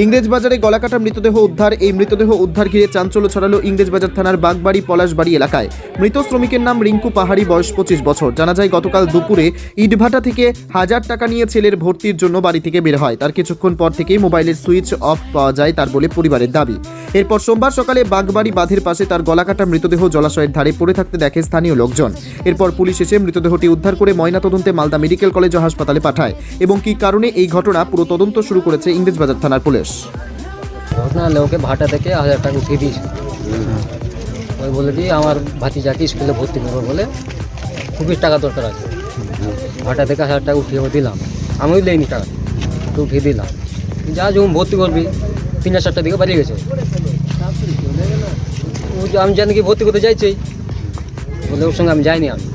ইংরেজবাজারে গলাকাটা মৃতদেহ উদ্ধার। এই মৃতদেহ উদ্ধার ঘিরে চাঞ্চল্য ছড়ালো ইংরেজবাজার থানার বাগবাড়ি পলাশবাড়ি এলাকায়। মৃত শ্রমিকের নাম রিঙ্কু পাহাড়ি, বয়স 25 বছর। জানা যায় গতকাল দুপুরে ইটভাটা থেকে 1000 টাকা নিয়ে ছেলের ভর্তির জন্য বাড়ি থেকে বের হয়। তার কিছুক্ষণ পর থেকেই মোবাইলের সুইচ অফ পাওয়া যায় তার বলে পরিবারের দাবি। এরপর সোমবার সকালে বাগবাড়ি বাঁধের পাশে তার গলাকাটা মৃতদেহ জলাশয়ের ধারে পড়ে থাকতে দেখে স্থানীয় লোকজন। এরপর পুলিশ এসে মৃতদেহটি উদ্ধার করে ময়নাতদন্তে মালদা মেডিকেল কলেজ ও হাসপাতালে পাঠায়। এবং কী কারণে এই ঘটনা পুরো তদন্ত শুরু করেছে ইংরেজবাজার থানার পুলিশ। ঘটনা লোকে ভাটা থেকে 1000 টাকা উঠিয়ে দিয়েছে। ওই বলে কি আমার ভাতিজাকে স্কুলে ভর্তি করবো বলে খুবই টাকা দরকার আছে। ভাটা থেকে 1000 টাকা উঠিয়ে দিলাম, আমিও দিইনি টাকা, তো উঠিয়ে দিলাম। যা যখন ভর্তি করবি 3-4টার দিকে বাড়িয়ে গেছে। আমি জানি কি ভর্তি করতে যাইছি বলে ওর সঙ্গে আমি যাইনি। আমি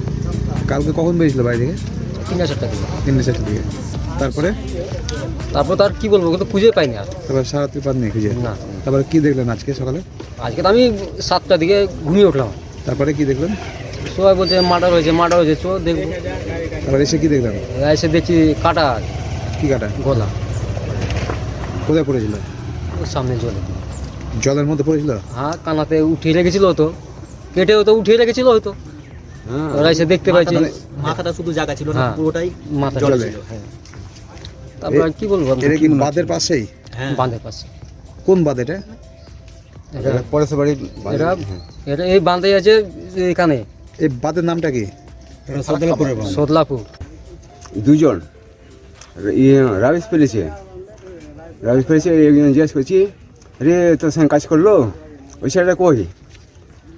কালকে কখন বেরিয়েছিল বাড়ি থেকে? 3-4টার দিকে। 3-4টার দিকে। তারপর তার কি বলবো, কিন্তু খুঁজে পাইনি আর। তারপর সারাত্রি পার নেই খুঁজে না। তারপরে কি দেখলেন আজকে সকালে? আজকে তো আমি 7টার দিকে ঘুমিয়ে উঠলাম। তারপরে কি দেখলেন? সবাই বলছে মার্ডার হয়েছে, চো দেখবো। তারপরে এসে কি দেখলেন? এসে দেখছি কাটা, কি কাটা? গলা। কোথায় পড়েছিল? ওর সামনে জলে, জলের মধ্যে পড়েছিল? হ্যাঁ, কানাতে উঠিয়ে রেখেছিল, হয়তো কেটে হয়তো উঠিয়ে রেখেছিল হয়তো। ওরা এসে দেখতে পাইছি মাথাটা শুধু জায়গা ছিল না, হ্যাঁ, পুরোটাই মাথা জলে জলে। ছিল। হ্যাঁ, তারপর আর কি বলবো, এটা কি বাঁধের পাশেই? হ্যাঁ, বাঁধের পাশে। কোন বাঁধ এটা? এটা এই বাঁধে আছে এখানে। এই বাঁধের নামটা কি? সদলাপুর। দুজন রাবিশ পেরেছে, একজন জিজ্ঞেস করছি, রে তোর সঙ্গে কাজ করলো, ওই ছেলেটা কই?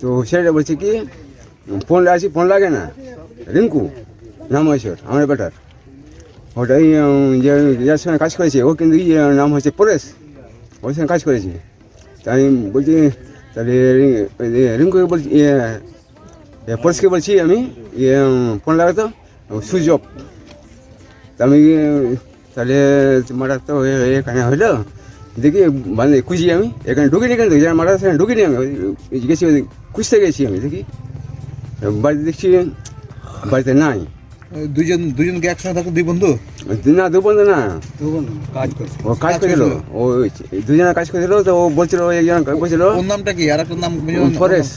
তো ছেলেটা বলছে কি ফোন আছে, ফোন লাগে না। রিঙ্কু নাম হয়েছে আমার বেটার, ওটাই যে যার সঙ্গে কাজ করেছে ও কিন্তু নাম হচ্ছে পরেশ, ওর সঙ্গে কাজ করেছে। তাই বলছি তাহলে রিঙ্কুকে বলছি, পরেশকে বলছি আমি ফোন লাগাতো, সুইচ অফ। আমি তাহলে মারা তো এখানে হইলো, দেখি মানে খুঁজি আমি, এখানে ঢুকিনি, কিন্তু যারা মারা সেখানে ঢুকিনি। আমি গেছি, খুঁজতে গেছি আমি, দেখি বাড়িতে দেখছি বাড়িতে নাই। দুজন কি একসঙ্গে থাকতো? দুই বন্ধু? না, দু বন্ধু না, ও কাজ করেছিল, ও দুজনে কাজ করেছিল। তো ও বলছিল, একজন বলছিল ওর নামটা কি? আর একটা নাম পরেশ।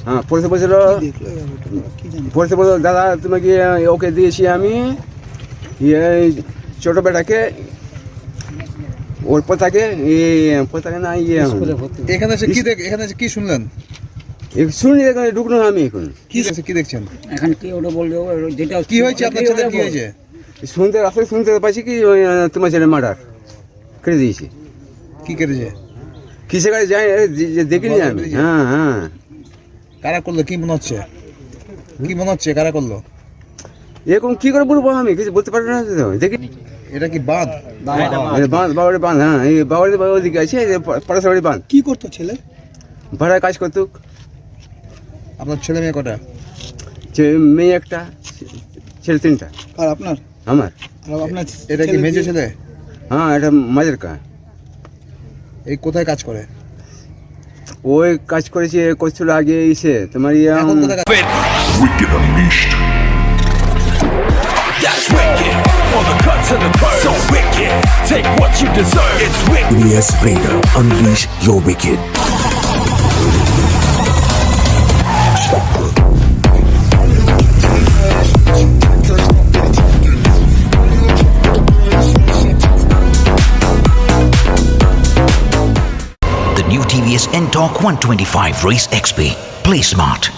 হ্যাঁ, পরেশে বলছিল, দাদা তোমাকে ওকে দিয়েছি আমি ছোটো বেটাকে, ওর পোতাকে না এখানে এসে কি শুনলেন? শুনি, এখানে ঢুকলো আমি। এখন কি দেখছেন এখন কি ওটা বলবে, যেটা কি হয়েছে আপনার ছেলে? কি হয়েছে রাস্তায় শুনতে পাচ্ছি কি তোমার ছেলে মার্ডার কেটে দিয়েছে। কি করেছে? কিসে কাছে যাই দেখিনি আমি। হ্যাঁ, কারা করলো? কি মনে হচ্ছে কারা করলো? এরকম কি করে বলবো, আমি কিছু বলতে পারি না। দেখি এটা কি বাঁধ? বাবাড়ি বাঁধ। হ্যাঁ, এই বাবাড়ি ওদিকে আছে, পাড়াশাবাড়ি বাঁধ। কি করতো ছেলে? ভাড়ায় কাজ করতো। আপনার ছেলে মেয়ে কটা? মেয়ে একটা, ছেলে 3টা। আর আপনার? আমার। এটা কি মেজো ছেলে? হ্যাঁ, এটা মাঝের কা। এই কোথায় কাজ করে? ওই কাজ করছিল আগে এসে তোমার এখন কোথায় কাজ? Wicked Unleashed. That's wicked. All the cuts and the curves. So wicked. Take what you deserve. It's wicked. Yes, Raider, unleash your wicked. The new TVS N-Torque 125 Race XP. Play smart.